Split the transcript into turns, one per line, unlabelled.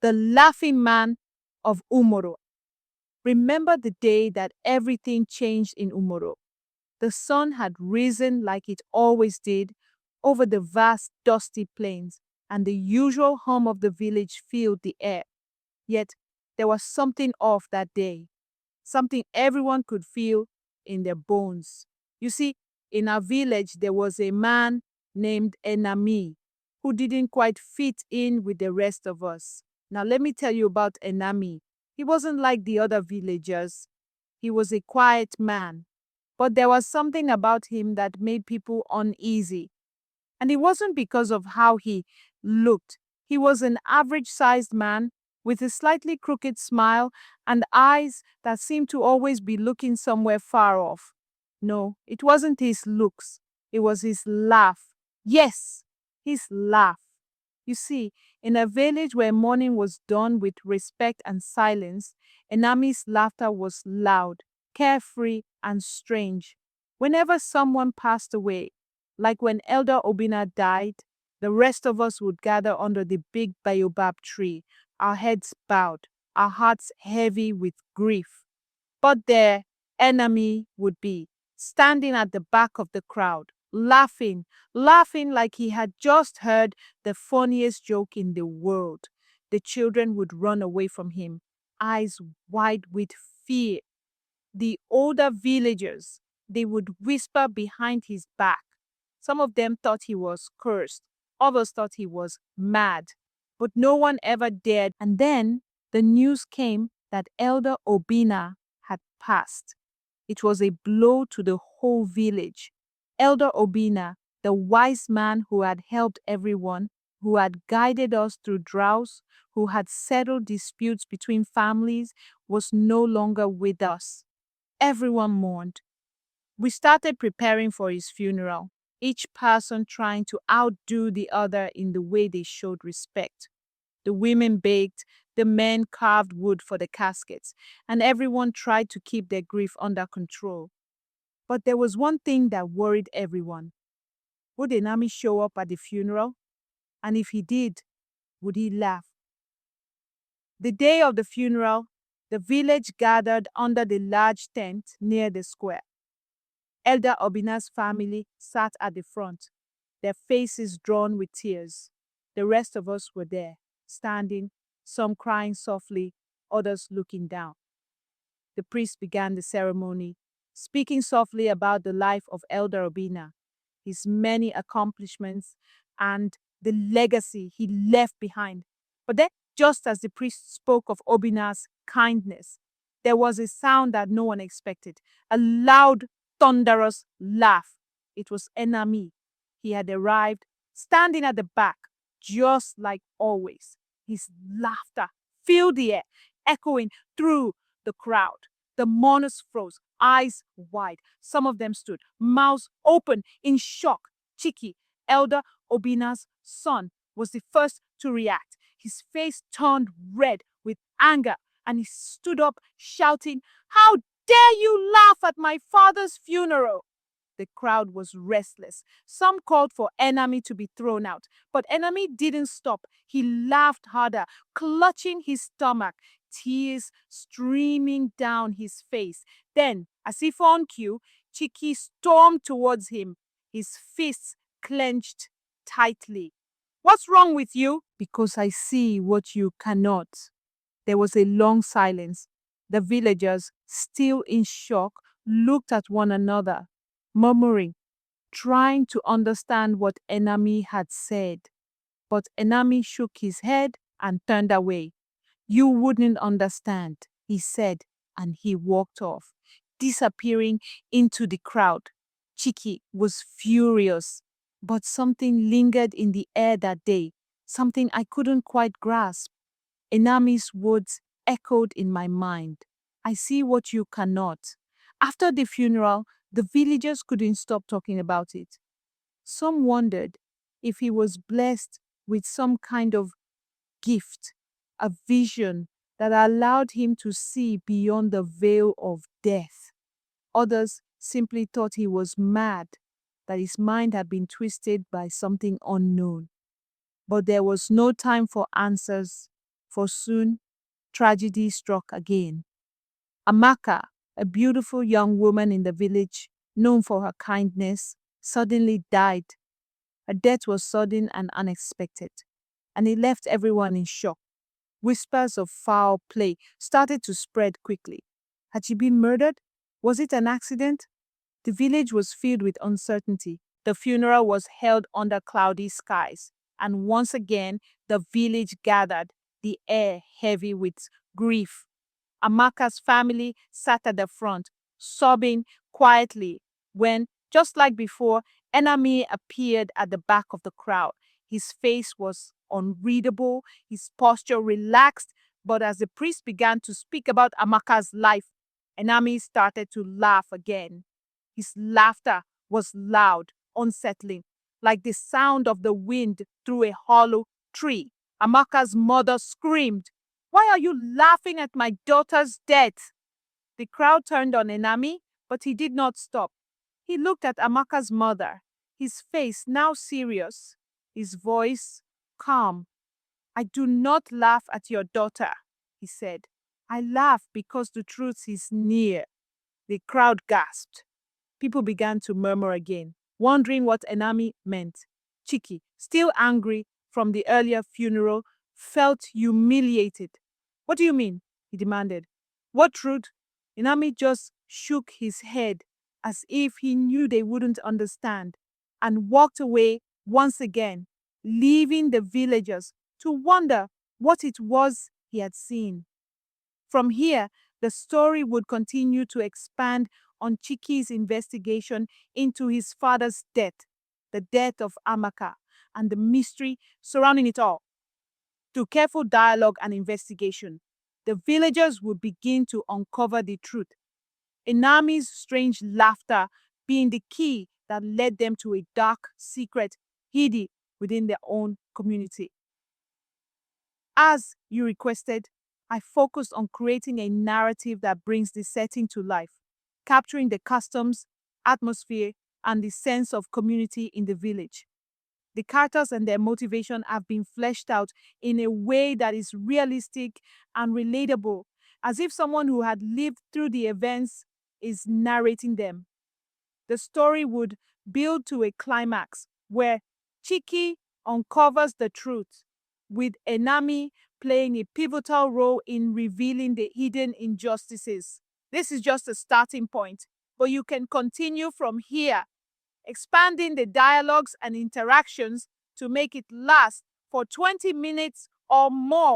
the laughing man of Umoro. Remember the day that everything changed in Umoro. The sun had risen like it always did over the vast dusty plains, and the usual hum of the village filled the air. Yet there was something off that day, something everyone could feel in their bones. You see, in our village there was a man named Enami who didn't quite fit in with the rest of us. Now let me tell you about Enami. He wasn't like the other villagers. He was a quiet man, but there was something about him that made people uneasy. And it wasn't because of how he looked. He was an average-sized man with a slightly crooked smile and eyes that seemed to always be looking somewhere far off. No, it wasn't his looks. It was his laugh. Yes, his laugh. You see, in a village where mourning was done with respect and silence, Enami's laughter was loud, carefree, and strange. Whenever someone passed away, like when Elder Obina died, the rest of us would gather under the big baobab tree, our heads bowed, our hearts heavy with grief. But their enemy would be standing at the back of the crowd, laughing, laughing like he had just heard the funniest joke in the world. The children would run away from him, eyes wide with fear. The older villagers, they would whisper behind his back. Some of them thought he was cursed. Others thought he was mad. But no one ever dared. And then the news came that Elder Obina had passed. It was a blow to the whole village. Elder Obina, the wise man who had helped everyone, who had guided us through droughts, who had settled disputes between families, was no longer with us. Everyone mourned. We started preparing for his funeral, each person trying to outdo the other in the way they showed respect. The women baked, the men carved wood for the caskets, and everyone tried to keep their grief under control. But there was one thing that worried everyone. Would Enami show up at the funeral? And if he did, would he laugh? The day of the funeral, the village gathered under the large tent near the square. Elder Obina's family sat at the front, their faces drawn with tears. The rest of us were there, standing, some crying softly, others looking down. The priest began the ceremony, speaking softly about the life of Elder Obina, his many accomplishments, and the legacy he left behind. But then, just as the priest spoke of Obina's kindness, there was a sound that no one expected, a loud, thunderous laugh. It was Enami. He had arrived, standing at the back, just like always. His laughter filled the air, echoing through the crowd. The mourners froze, eyes wide. Some of them stood, mouths open in shock. Chiki, Elder Obina's son, was the first to react. His face turned red with anger, and he stood up shouting, "How dare you laugh at my father's funeral?" The crowd was restless. Some called for Enami to be thrown out, but Enami didn't stop. He laughed harder, clutching his stomach, tears streaming down his face. Then, as if on cue, Chiki stormed towards him, his fists clenched tightly. "What's wrong with you?" "Because I see what you cannot." There was a long silence. The villagers, still in shock, looked at one another, murmuring, trying to understand what Enami had said. But Enami shook his head and turned away. "You wouldn't understand," he said, and he walked off, disappearing into the crowd. Chiki was furious, but something lingered in the air that day, something I couldn't quite grasp. Enami's words echoed in my mind. "I see what you cannot." After the funeral, the villagers couldn't stop talking about it. Some wondered if he was blessed with some kind of gift, a vision that allowed him to see beyond the veil of death. Others simply thought he was mad, that his mind had been twisted by something unknown. But there was no time for answers, for soon tragedy struck again. Amaka, a beautiful young woman in the village, known for her kindness, suddenly died. Her death was sudden and unexpected, and it left everyone in shock. Whispers of foul play started to spread quickly. Had she been murdered? Was it an accident? The village was filled with uncertainty. The funeral was held under cloudy skies, and once again the village gathered, the air heavy with grief. Amaka's family sat at the front, sobbing quietly when, just like before, Enami appeared at the back of the crowd. His face was unreadable, his posture relaxed, but as the priest began to speak about Amaka's life, Enami started to laugh again. His laughter was loud, unsettling, like the sound of the wind through a hollow tree. Amaka's mother screamed, "Why are you laughing at my daughter's death?" The crowd turned on Enami, but he did not stop. He looked at Amaka's mother, his face now serious, his voice calm. "I do not laugh at your daughter," he said. "I laugh because the truth is near." The crowd gasped. People began to murmur again, wondering what Enami meant. Chiki, still angry from the earlier funeral, felt humiliated. "What do you mean?" he demanded. "What truth?" Enami just shook his head as if he knew they wouldn't understand and walked away once again, leaving the villagers to wonder what it was he had seen. From here, the story would continue to expand on Chiki's investigation into his father's death, the death of Amaka, and the mystery surrounding it all. Through careful dialogue and investigation, the villagers would begin to uncover the truth. Inami's strange laughter being the key that led them to a dark secret hidden within their own community. As you requested, I focused on creating a narrative that brings the setting to life, capturing the customs, atmosphere, and the sense of community in the village. The characters and their motivation have been fleshed out in a way that is realistic and relatable, as if someone who had lived through the events is narrating them. The story would build to a climax where Chiki uncovers the truth, with Enami playing a pivotal role in revealing the hidden injustices. This is just a starting point, but you can continue from here, expanding the dialogues and interactions to make it last for 20 minutes or more.